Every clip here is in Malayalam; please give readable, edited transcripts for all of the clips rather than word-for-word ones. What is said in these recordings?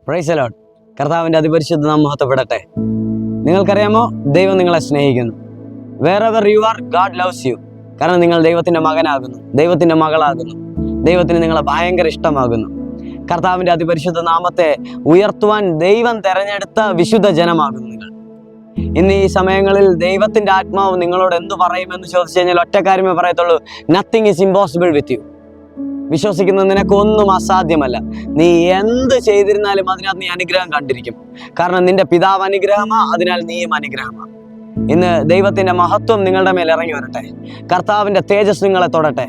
Price the Lord. കർത്താവിൻ്റെ അതിപരിശുദ്ധ നാമം മഹത്വപ്പെടട്ടെ. നിങ്ങൾക്കറിയാമോ, ദൈവം നിങ്ങളെ സ്നേഹിക്കുന്നു. Wherever you are, God loves you. കാരണം നിങ്ങൾ ദൈവത്തിൻ്റെ മകനാകുന്നു, ദൈവത്തിൻ്റെ മകളാകുന്നു. ദൈവത്തിന് നിങ്ങളെ ഭയങ്കര ഇഷ്ടമാകുന്നു. കർത്താവിൻ്റെ അതിപരിശുദ്ധ നാമത്തെ ഉയർത്തുവാൻ ദൈവം തെരഞ്ഞെടുത്ത വിശുദ്ധ ജനമാകുന്നു നിങ്ങൾ. ഇന്ന് ഈ സമയങ്ങളിൽ ദൈവത്തിൻ്റെ ആത്മാവ് നിങ്ങളോട് എന്തു പറയുമെന്ന് ചോദിച്ചു കഴിഞ്ഞാൽ ഒറ്റ കാര്യമേ പറയത്തുള്ളൂ: nothing is impossible with you. വിശ്വസിക്കുന്ന നിനക്കൊന്നും അസാധ്യമല്ല. നീ എന്ത് ചെയ്തിരുന്നാലും അതിനകത്ത് നീ അനുഗ്രഹം കണ്ടിരിക്കും. കാരണം നിന്റെ പിതാവ് അനുഗ്രഹമാ, അതിനാൽ നീയും അനുഗ്രഹമാ. ഇന്ന് ദൈവത്തിന്റെ മഹത്വം നിങ്ങളുടെ മേൽ ഇറങ്ങി വരട്ടെ. കർത്താവിന്റെ തേജസ് നിങ്ങളെ തൊടട്ടെ.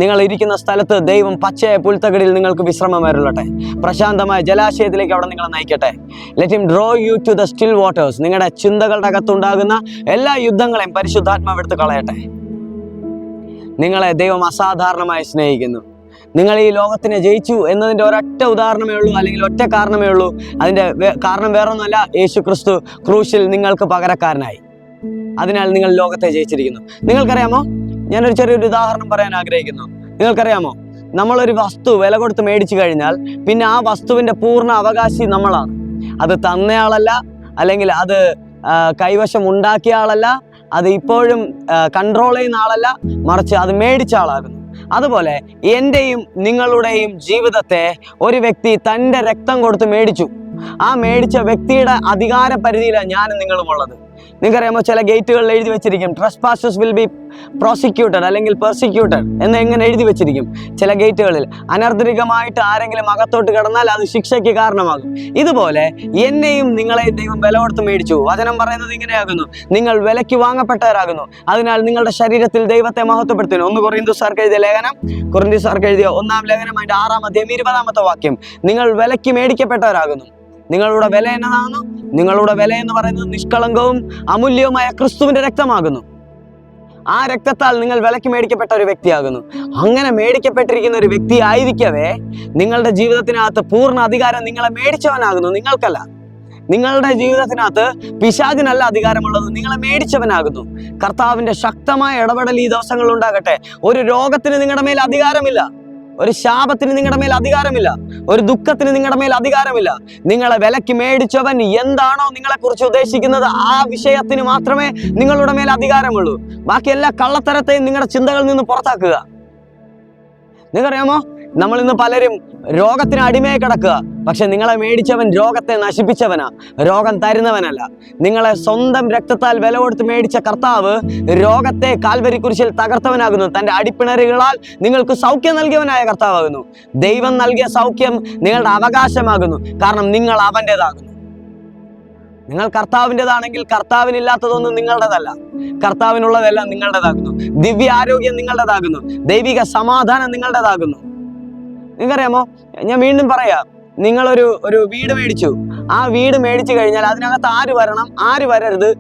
നിങ്ങൾ ഇരിക്കുന്ന സ്ഥലത്ത് ദൈവം പച്ചയായ പുൽത്തകടിയിൽ നിങ്ങൾക്ക് വിശ്രമം വരട്ടെ. പ്രശാന്തമായ ജലാശയത്തിലേക്ക് അവിടെ നിങ്ങളെ നയിക്കട്ടെ. Let him draw you to the still waters. നിങ്ങളുടെ ചിന്തകളുടെ അകത്തുണ്ടാകുന്ന എല്ലാ യുദ്ധങ്ങളെയും പരിശുദ്ധാത്മാവ് എടുത്ത് കളയട്ടെ. നിങ്ങളെ ദൈവം അസാധാരണമായി സ്നേഹിക്കുന്നു. നിങ്ങൾ ഈ ലോകത്തിനെ ജയിച്ചു എന്നതിൻ്റെ ഒരൊറ്റ ഉദാഹരണമേ ഉള്ളൂ, അല്ലെങ്കിൽ ഒറ്റ കാരണമേ ഉള്ളൂ. അതിൻ്റെ കാരണം വേറൊന്നുമല്ല, യേശു ക്രിസ്തു ക്രൂശിൽ നിങ്ങൾക്ക് പകരക്കാരനായി. അതിനാൽ നിങ്ങൾ ലോകത്തെ ജയിച്ചിരിക്കുന്നു. നിങ്ങൾക്കറിയാമോ, ഞാനൊരു ചെറിയൊരു ഉദാഹരണം പറയാൻ ആഗ്രഹിക്കുന്നു. നിങ്ങൾക്കറിയാമോ, നമ്മളൊരു വസ്തു വില കൊടുത്ത് മേടിച്ചു കഴിഞ്ഞാൽ പിന്നെ ആ വസ്തുവിൻ്റെ പൂർണ്ണ അവകാശി നമ്മളാണ്. അത് തന്നയാളല്ല, അല്ലെങ്കിൽ അത് കൈവശം ഉണ്ടാക്കിയ ആളല്ല, അത് ഇപ്പോഴും കൺട്രോൾ ചെയ്യുന്ന ആളല്ല, മറിച്ച് അത് മേടിച്ച ആളാകുന്നു. അതുപോലെ എൻ്റെയും നിങ്ങളുടെയും ജീവിതത്തെ ഒരു വ്യക്തി തൻ്റെ രക്തം കൊടുത്ത് മേടിച്ചു. ആ മേടിച്ച വ്യക്തിയുടെ അധികാര പരിധിയിലാണ് ഞാനും നിങ്ങളും ഉള്ളത്. നിങ്ങൾക്കറിയാമോ, ചില ഗേറ്റുകളിൽ എഴുതി വെച്ചിരിക്കും ട്രസ്പാസേഴ്സ് വിൽ ബി പ്രോസിക്യൂട്ടഡ് അല്ലെങ്കിൽ പെർസിക്യൂട്ടഡ് എന്ന് എങ്ങനെ എഴുതി വെച്ചിരിക്കും. ചില ഗേറ്റുകളിൽ അനർദ്രികമായിട്ട് ആരെങ്കിലും അകത്തോട്ട് കിടന്നാൽ അത് ശിക്ഷയ്ക്ക് കാരണമാകും. ഇതുപോലെ എന്നെയും നിങ്ങളെയും ദൈവം വില കൊടുത്ത് മേടിച്ചു. വചനം പറയുന്നത് ഇങ്ങനെയാകുന്നു: നിങ്ങൾ വിലയ്ക്ക് വാങ്ങപ്പെട്ടവരാകുന്നു. അതിനാൽ നിങ്ങളുടെ ശരീരത്തിൽ ദൈവത്തെ മഹത്വപ്പെടുത്തുന്നു. 1 കൊറിന്തോസ്യർക്ക് എഴുതിയ ലേഖനം, കൊറിന്തോസ്യർക്ക് എഴുതിയ 1-ാം ലേഖനം, അതിന്റെ 6-ാം അധ്യായം 20-ാമത്തെ വാക്യം. നിങ്ങൾ വിലയ്ക്ക് മേടിക്കപ്പെട്ടവരാകുന്നു. നിങ്ങളുടെ വില എന്നതാകുന്നു? നിങ്ങളുടെ വില എന്ന് പറയുന്നത് നിഷ്കളങ്കവും അമൂല്യവുമായ ക്രിസ്തുവിന്റെ രക്തമാകുന്നു. ആ രക്തത്താൽ നിങ്ങൾ വിലയ്ക്ക് മേടിക്കപ്പെട്ട ഒരു വ്യക്തിയാകുന്നു. അങ്ങനെ മേടിക്കപ്പെട്ടിരിക്കുന്ന ഒരു വ്യക്തി ആയിരിക്കവേ നിങ്ങളുടെ ജീവിതത്തിനകത്ത് പൂർണ്ണ അധികാരം നിങ്ങളെ മേടിച്ചവനാകുന്നു, നിങ്ങൾക്കല്ല. നിങ്ങളുടെ ജീവിതത്തിനകത്ത് പിശാചിനല്ല അധികാരമുള്ളത്, നിങ്ങളെ മേടിച്ചവനാകുന്നു. കർത്താവിന്റെ ശക്തമായ ഇടപെടൽ ഈ ദിവസങ്ങളിൽ ഉണ്ടാകട്ടെ. ഒരു രോഗത്തിന് നിങ്ങളുടെ മേൽ അധികാരമില്ല, ഒരു ശാപത്തിന് നിങ്ങളുടെ മേൽ അധികാരമില്ല, ഒരു ദുഃഖത്തിന് നിങ്ങളുടെ മേൽ അധികാരമില്ല. നിങ്ങളെ വിലയ്ക്ക് മേടിച്ചവൻ എന്താണോ നിങ്ങളെ കുറിച്ച് ഉദ്ദേശിക്കുന്നത് ആ വിഷയത്തിന് മാത്രമേ നിങ്ങളുടെ മേൽ അധികാരമുള്ളൂ. ബാക്കി എല്ലാ കള്ളത്തരത്തെയും നിങ്ങളുടെ ചിന്തകളിൽ നിന്ന് പുറത്താക്കുക. നിങ്ങൾക്കറിയാമോ, നമ്മൾ ഇന്ന് പലരും രോഗത്തിന് അടിമയായി കിടക്കുക. പക്ഷെ നിങ്ങളെ മേടിച്ചവൻ രോഗത്തെ നശിപ്പിച്ചവനാ, രോഗം തരുന്നവനല്ല. നിങ്ങളെ സ്വന്തം രക്തത്താൽ വില കൊടുത്ത് മേടിച്ച കർത്താവ് രോഗത്തെ കാൽവരി കുരിശിൽ തകർത്തവനാകുന്നു. തൻ്റെ അടിപ്പിണരുകളാൽ നിങ്ങൾക്ക് സൗഖ്യം നൽകിയവനായ കർത്താവാകുന്നു. ദൈവം നൽകിയ സൗഖ്യം നിങ്ങളുടെ അവകാശമാകുന്നു. കാരണം നിങ്ങൾ അവൻ്റെതാകുന്നു. നിങ്ങൾ കർത്താവിൻ്റെതാണെങ്കിൽ കർത്താവിനില്ലാത്തതൊന്നും നിങ്ങളുടേതല്ല, കർത്താവിനുള്ളതെല്ലാം നിങ്ങളുടേതാകുന്നു. ദിവ്യ ആരോഗ്യം നിങ്ങളുടേതാകുന്നു. ദൈവിക സമാധാനം നിങ്ങളുടേതാകുന്നു. നിങ്ങൾക്കറിയാമോ, ഞാൻ വീണ്ടും പറയാം, നിങ്ങളൊരു വീട് മേടിച്ചു. ആ വീട് മേടിച്ചു കഴിഞ്ഞാൽ അതിനകത്ത് ആര് വരണം, ആര് വരരുത്,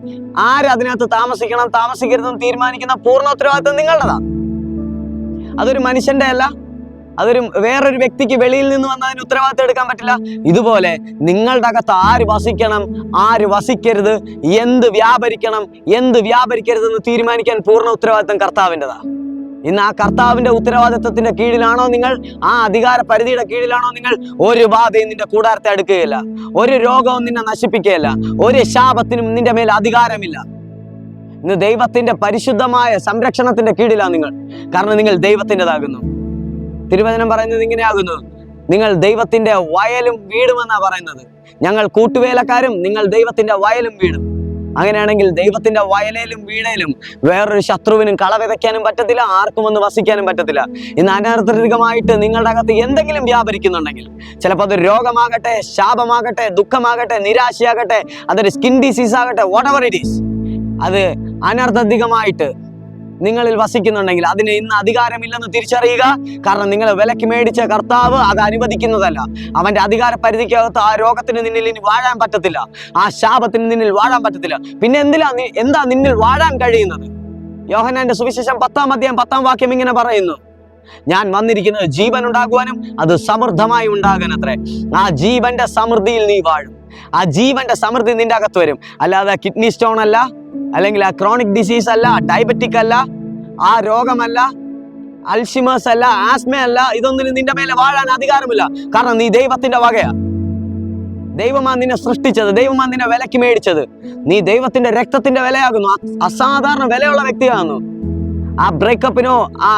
ആര് അതിനകത്ത് താമസിക്കണം, താമസിക്കരുതെന്ന് തീരുമാനിക്കുന്ന പൂർണ്ണ ഉത്തരവാദിത്വം നിങ്ങളുടേതാണ്. അതൊരു മനുഷ്യന്റെ അല്ല, അതൊരു വേറൊരു വ്യക്തിക്ക് വെളിയിൽ നിന്ന് വന്നതിന് ഉത്തരവാദിത്വം എടുക്കാൻ പറ്റില്ല. ഇതുപോലെ നിങ്ങളുടെ അകത്ത് ആര് വസിക്കണം, ആര് വസിക്കരുത്, എന്ത് വ്യാപരിക്കണം, എന്ത് വ്യാപരിക്കരുതെന്ന് തീരുമാനിക്കാൻ പൂർണ്ണ ഉത്തരവാദിത്വം കർത്താവിൻ്റെതാ. ഇന്ന് ആ കർത്താവിന്റെ ഉത്തരവാദിത്വത്തിന്റെ കീഴിലാണോ നിങ്ങൾ, ആ അധികാര പരിധിയുടെ കീഴിലാണോ നിങ്ങൾ, ഒരു ബാധയും നിന്റെ കൂടാരത്തെ അടുക്കുകയില്ല, ഒരു രോഗവും നിന്നെ നശിപ്പിക്കുകയില്ല, ഒരു ശാപത്തിനും നിന്റെ മേൽ അധികാരമില്ല. ഇന്ന് ദൈവത്തിന്റെ പരിശുദ്ധമായ സംരക്ഷണത്തിന്റെ കീഴിലാണ് നിങ്ങൾ. കാരണം നിങ്ങൾ ദൈവത്തിൻ്റെതാകുന്നു. തിരുവചനം പറയുന്നത് ഇങ്ങനെയാകുന്നു: നിങ്ങൾ ദൈവത്തിന്റെ വയലും വീടുമെന്നാണ് പറയുന്നത്. ഞങ്ങൾ കൂട്ടുവേലക്കാരും, നിങ്ങൾ ദൈവത്തിന്റെ വയലും വീടും. അങ്ങനെയാണെങ്കിൽ ദൈവത്തിന്റെ വയലേലും വീടേലും വേറൊരു ശത്രുവിനും കള വിതയ്ക്കാനും പറ്റത്തില്ല, ആർക്കും ഒന്ന് വസിക്കാനും പറ്റത്തില്ല. ഇന്ന് അനർത്ഥമായിട്ട് നിങ്ങളുടെ അകത്ത് എന്തെങ്കിലും വ്യാപരിക്കുന്നുണ്ടെങ്കിൽ, ചിലപ്പോൾ അത് രോഗമാകട്ടെ, ശാപമാകട്ടെ, ദുഃഖമാകട്ടെ, നിരാശയാകട്ടെ, അതൊരു സ്കിൻ ഡിസീസ് ആകട്ടെ, whatever it is, അത് അനർത്ഥമായിട്ട് നിങ്ങളിൽ വസിക്കുന്നുണ്ടെങ്കിൽ അതിന് ഇന്ന് അധികാരമില്ലെന്ന് തിരിച്ചറിയുക. കാരണം നിങ്ങൾ വിലക്ക് മേടിച്ച കർത്താവ് അത് അനുവദിക്കുന്നതല്ല. അവന്റെ അധികാര പരിധിക്കകത്ത് ആ രോഗത്തിന് നിന്നിൽ ഇനി വാഴാൻ പറ്റത്തില്ല, ആ ശാപത്തിന് നിന്നിൽ വാഴാൻ പറ്റത്തില്ല. പിന്നെ എന്താ നിന്നിൽ വാഴാൻ കഴിയുന്നത്? യോഹന്നാന്റെ സുവിശേഷം 10-ാം അധ്യായം 10-ാം വാക്യം ഇങ്ങനെ പറയുന്നു: ഞാൻ വന്നിരിക്കുന്നത് ജീവൻ ഉണ്ടാകുവാനും അത് സമൃദ്ധമായി ഉണ്ടാകാനത്രേ. ആ ജീവന്റെ സമൃദ്ധിയിൽ നീ വാഴും. ആ ജീവന്റെ സമൃദ്ധി നിന്റെ അകത്ത് വരും. അല്ലാതെ കിഡ്നി സ്റ്റോൺ അല്ല, അല്ലെങ്കിൽ ആ ക്രോണിക് ഡിസീസ് അല്ല, ഡയബറ്റിക് അല്ല, ആ രോഗമല്ല, അൽഷിമേഴ്സ് അല്ല, ആസ്മ അല്ല, ഇതൊന്നിനും നിന്റെ മേലെ വാഴാൻ അധികാരമില്ല. കാരണം നീ ദൈവത്തിന്റെ വകയാ. ദൈവമാണ് നിന്നെ സൃഷ്ടിച്ചത്, ദൈവമാണ് നിന്നെ വിലക്ക് മേടിച്ചത്. നീ ദൈവത്തിന്റെ രക്തത്തിന്റെ വിലയാകുന്നു. അസാധാരണ വിലയുള്ള വ്യക്തിയാകുന്നു. ആ ബ്രേക്കപ്പിനോ ആ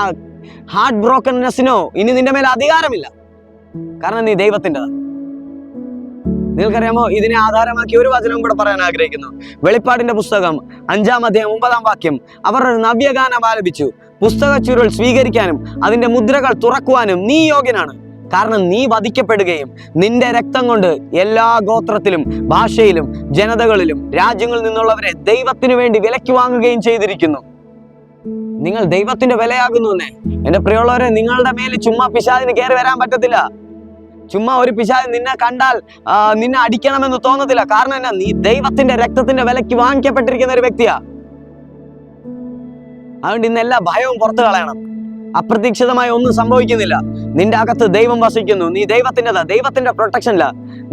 ഹാർട്ട് ബ്രോക്കൺനെസ്സിനോ ഇനി നിന്റെ മേലെ അധികാരമില്ല. കാരണം നീ ദൈവത്തിൻ്റെതാണ്. നിങ്ങൾക്കറിയാമോ, ഇതിനെ ആധാരമാക്കി ഒരു വചനം കൂടെ പറയാൻ ആഗ്രഹിക്കുന്നു. വെളിപ്പാടിന്റെ പുസ്തകം 5-ാം അധ്യായം 9-ാം വാക്യം. അവർ ഒരു നവ്യഗാനം ആലപിച്ചു. പുസ്തക ചുരുൾ സ്വീകരിക്കാനും അതിന്റെ മുദ്രകൾ തുറക്കുവാനും നീ യോഗ്യനാണ്. കാരണം നീ വധിക്കപ്പെടുകയും നിന്റെ രക്തം കൊണ്ട് എല്ലാ ഗോത്രത്തിലും ഭാഷയിലും ജനതകളിലും രാജ്യങ്ങളിൽ നിന്നുള്ളവരെ ദൈവത്തിനു വേണ്ടി വിലയ്ക്ക് വാങ്ങുകയും ചെയ്തിരിക്കുന്നു. നിങ്ങൾ ദൈവത്തിന്റെ വിലയാകുന്നു. എന്റെ പ്രിയമുള്ളവരെ, നിങ്ങളുടെ മേൽ ചുമ്മാ പിശാചിന് കയറി വരാൻ പറ്റത്തില്ല. ചുമ്മാ ഒരു പിശാച് നിന്നെ കണ്ടാൽ നിന്നെ അടിക്കണമെന്ന് തോന്നത്തില്ല. കാരണം എന്നാ, നീ ദൈവത്തിന്റെ രക്തത്തിന്റെ വിലയ്ക്ക് വാങ്ങിക്കപ്പെട്ടിരിക്കുന്ന ഒരു വ്യക്തിയാ. അതുകൊണ്ട് ഇന്ന് എല്ലാ ഭയവും പുറത്തു കളയണം. അപ്രതീക്ഷിതമായി ഒന്നും സംഭവിക്കുന്നില്ല. നിന്റെ അകത്ത് ദൈവം വസിക്കുന്നു. നീ ദൈവത്തിൻ്റെതാ, ദൈവത്തിന്റെ പ്രൊട്ടക്ഷനില്ല.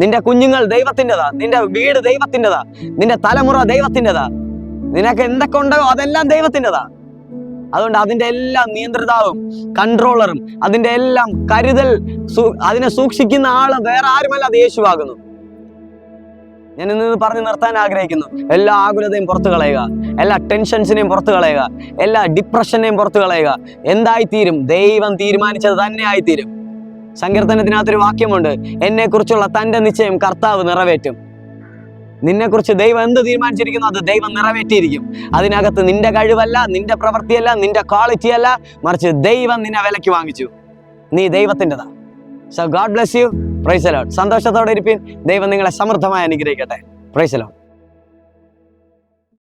നിന്റെ കുഞ്ഞുങ്ങൾ ദൈവത്തിൻ്റെതാ, നിന്റെ വീട് ദൈവത്തിൻ്റെതാ, നിന്റെ തലമുറ ദൈവത്തിൻ്റെതാ. നിനക്ക് എന്തൊക്കെ ഉണ്ടോ അതെല്ലാം ദൈവത്തിൻ്റെതാ. അതുകൊണ്ട് അതിന്റെ എല്ലാം നിയന്ത്രിതാവും കൺട്രോളറും അതിന്റെ എല്ലാം കരുതൽ അതിനെ സൂക്ഷിക്കുന്ന ആള് വേറെ ആരുമല്ല, അത് യേശുവാകുന്നു. ഞാൻ ഇന്ന് പറഞ്ഞു നിർത്താൻ ആഗ്രഹിക്കുന്നു. എല്ലാ ആകുലതയും പുറത്തു കളയുക, എല്ലാ ടെൻഷൻസിനെയും പുറത്തു കളയുക, എല്ലാ ഡിപ്രഷനെയും പുറത്തു കളയുക. എന്തായിത്തീരും? ദൈവം തീരുമാനിച്ചത് തന്നെ ആയിത്തീരും. സങ്കീർത്തനത്തിനകത്തൊരു വാക്യമുണ്ട്, എന്നെ കുറിച്ചുള്ള തന്റെ നിശ്ചയം കർത്താവ് നിറവേറ്റും. നിന്നെക്കുറിച്ച് ദൈവം എന്ത് തീരുമാനിച്ചിരിക്കുന്നു അത് ദൈവം നിറവേറ്റിയിരിക്കും. അതിനകത്ത് നിന്റെ കഴിവല്ല, നിന്റെ പ്രവൃത്തിയല്ല, നിന്റെ ക്വാളിറ്റി അല്ല, മറിച്ച് ദൈവം നിന്നെ വിലയ്ക്ക് വാങ്ങിച്ചു. നീ ദൈവത്തിൻ്റെതാ. So God bless you. Praise the Lord. സന്തോഷത്തോടെ ഇരിപ്പിൻ. ദൈവം നിങ്ങളെ സമൃദ്ധമായി അനുഗ്രഹിക്കട്ടെ. Praise the Lord.